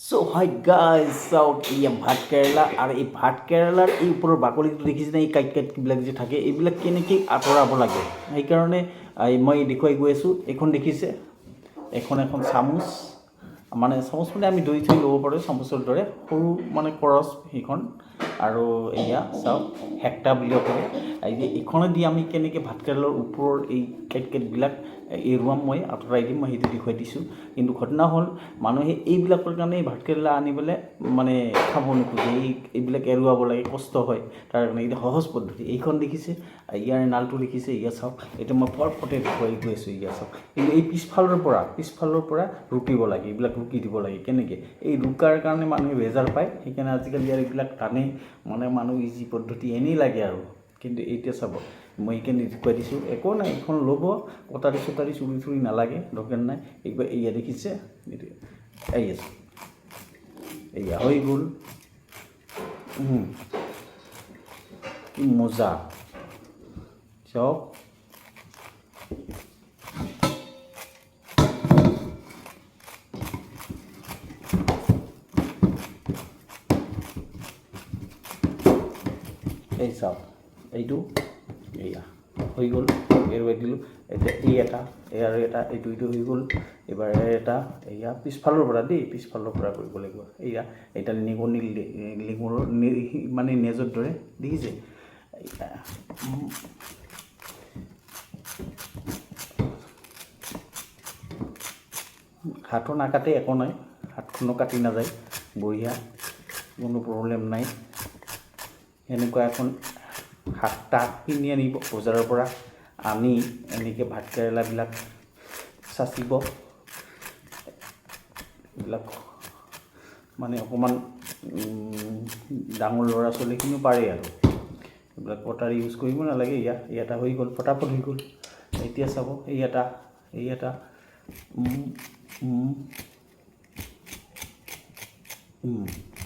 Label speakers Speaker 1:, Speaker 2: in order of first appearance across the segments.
Speaker 1: So hi guys চাওক এই ভাত কেৰেলা আৰু এই ভাত কেৰেলাৰ এই ওপৰৰ বাকলিটো দেখিছেনে, এই কাঁইটবিলাক যে থাকে, এইবিলাক কেনেকৈ আঁতৰাব লাগে সেইকাৰণে মই দেখুৱাই গৈ আছোঁ। এইখন দেখিছে, এখন চামুচ, মানে চামুচ মানে আমি দৈ থৈ ল'ব পাৰোঁ, চামুচৰ দৰে সৰু মানে কৰচ সেইখন। আৰু এয়া চাওক হেক্টা বুলিও কয়। এইখনেদি আমি কেনেকৈ ভাত কেৰেলাৰ ওপৰৰ এই কাঁইটবিলাক এৰুৱাম, মই আঁতৰাই দিম, মই সেইটো দেখুৱাই দিছোঁ। কিন্তু ঘটনা হ'ল মানুহে এইবিলাকৰ কাৰণে ভাত কেৰেলা আনি পেলাই মানে খাব নোখোজে, এইবিলাক এৰুৱাব লাগে, কষ্ট হয় তাৰ কাৰণে। এইটো সহজ পদ্ধতি। এইখন দেখিছে, ইয়াৰ নালটো দেখিছে, ইয়াৰ চাওক, এইটো মই ফটফটে দেখুৱাই গৈ আছোঁ। ইয়াৰ চাওক, কিন্তু এই পিছফালৰ পৰা ৰুকিব লাগে, এইবিলাক ৰুকি দিব লাগে। কেনেকৈ এই ৰুকাৰ কাৰণে মানুহে বেজাৰ পায়, সেইকাৰণে আজিকালি আৰু এইবিলাক টানে, মানে মানুহ ইজি পদ্ধতি এনেই লাগে আৰু। কিন্তু এতিয়া চাব, মই এইখিনি দেখুৱাই দিছোঁ, একো নাই, এইখন ল'ব, কটাৰী চটাৰী চুৰি নালাগে, দৰকাৰ নাই। এইবাৰ এয়া দেখিছে, এই আছে, এয়া হৈ গ'ল। কি মজা চাওক। এই চাওক, এইটো এয়া হৈ গ'ল, এৰুৱাই দিলোঁ। এতিয়া এই এটা, এই আৰু এটা, এইটো হৈ গ'ল। এবাৰ এটা, এয়া পিছফালৰ পৰা দেই, পিছফালৰ পৰা কৰিব লাগিব। এয়া এটা লেমুৰৰ মানে নেজৰ দৰে দেখিছে। হাতো নাকাটে, একো নাই, হাতখনো কাটি নাযায়, বঢ়িয়া, কোনো প্ৰব্লেম নাই। এনেকুৱা এখন হাতা কিনি আনিব বজাৰৰ পৰা, আনি এনেকৈ ভাত কেৰেলাবিলাক চাচিব। এইবিলাক মানে অকণমান ডাঙৰ ল'ৰা ছোৱালীখিনিও পাৰে আৰু, এইবিলাক কটাৰী ইউজ কৰিব নালাগে। এই এটা হৈ গ'ল, ফটাফট হৈ গ'ল। এতিয়া চাব, এই এটা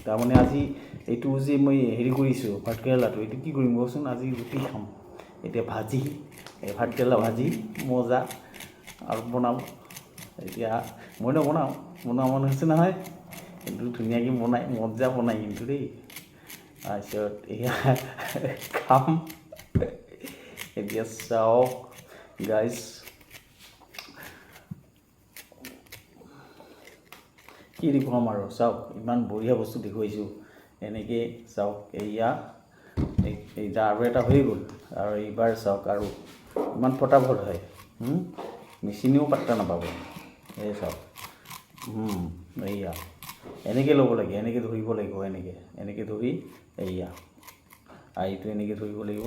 Speaker 1: তাৰমানে আজি এইটো যে মই হেৰি কৰিছোঁ ভাত কেৰেলাটো, এইটো কি কৰিম কচোন, আজি ৰুটি খাম। এতিয়া ভাজি, এই ভাত কেৰেলা ভাজি মজা আৰু বনাম। এতিয়া মই নবনাওঁ, বনোৱা মানুহ হৈছে নহয়, কিন্তু ধুনীয়াকৈ বনাই, মজা বনাই কিন্তু দেই। তাৰপিছত এয়া খাম। এতিয়া চাওক গাইজ, কি দেখুৱাম আৰু, চাওক ইমান বঢ়িয়া বস্তু দেখুৱাইছোঁ। এনেকৈ চাওক, এইটা আৰু এটা হৈ গ'ল। আৰু এইবাৰ চাওক, আৰু ইমান ফটাফট হয়, মেচিনেও পাত্তা নাপাব। এই চাওক, এনেকৈ ল'ব লাগে, এনেকৈ ধৰিব লাগিব, এনেকৈ ধৰি এইটো এনেকৈ ধৰিব লাগিব।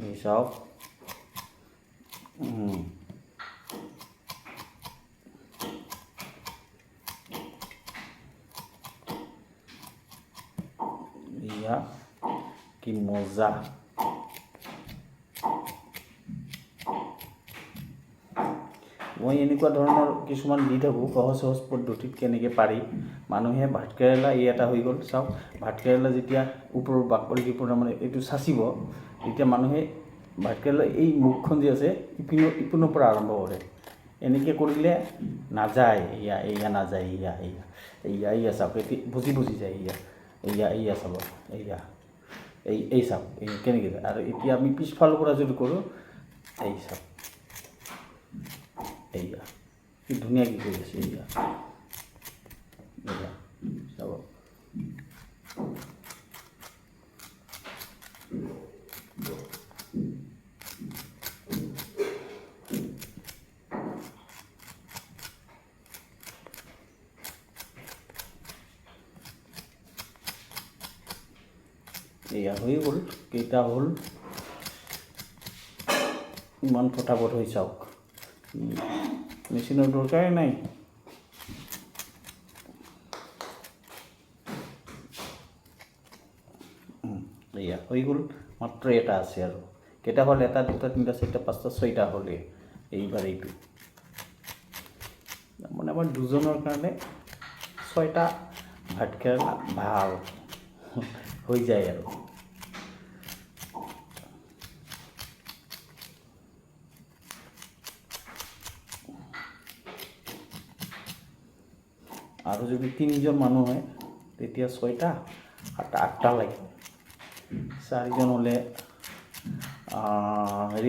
Speaker 1: এই চাওক, কি মজা। মই এনেকুৱা ধৰণৰ কিছুমান দি থাকোঁ, সহজ পদ্ধতিত কেনেকৈ পাৰি। মানুহে ভাত কেৰেলা এই এটা হৈ গ'ল, চাওক, ভাত কেৰেলা যেতিয়া ওপৰৰ বাকলিটোৰ পৰা মানে এইটো চাচিব, তেতিয়া মানুহে ভাত কেৰেলা এই মুখখন যে আছে, ইপিনৰ পৰা আৰম্ভ কৰে। এনেকৈ কৰিলে নাযায়, নাযায়, এয়া চাওক, এতিয়া বুজি যায়, চাব, এই চাওক, কেনেকৈ যায়। আৰু এতিয়া আমি পিছফালৰ পৰা যদি কৰোঁ, এই চাওক, কি ধুনীয়াকৈ কৰি আছে, চাব। এয়া হৈ গ'ল, কেইটা হ'ল, ইমান ফটাফট হৈ, চাওক, মেচিনৰ দৰকাৰেই নাই। এয়া হৈ গ'ল, মাত্ৰ এটা আছে আৰু। কেইটা হ'ল, এটা দুটা তিনিটা চাৰিটা পাঁচটা ছয়টা হ'লে। এইবাৰ এইটো মানে আমাৰ দুজনৰ কাৰণে 6টা ভাত কেৰেলা ভাল হৈ যায় আৰু। আৰু যদি 3জন মানুহ হয় তেতিয়া 6টা 8টা লাগে 4জন হ'লে হেৰি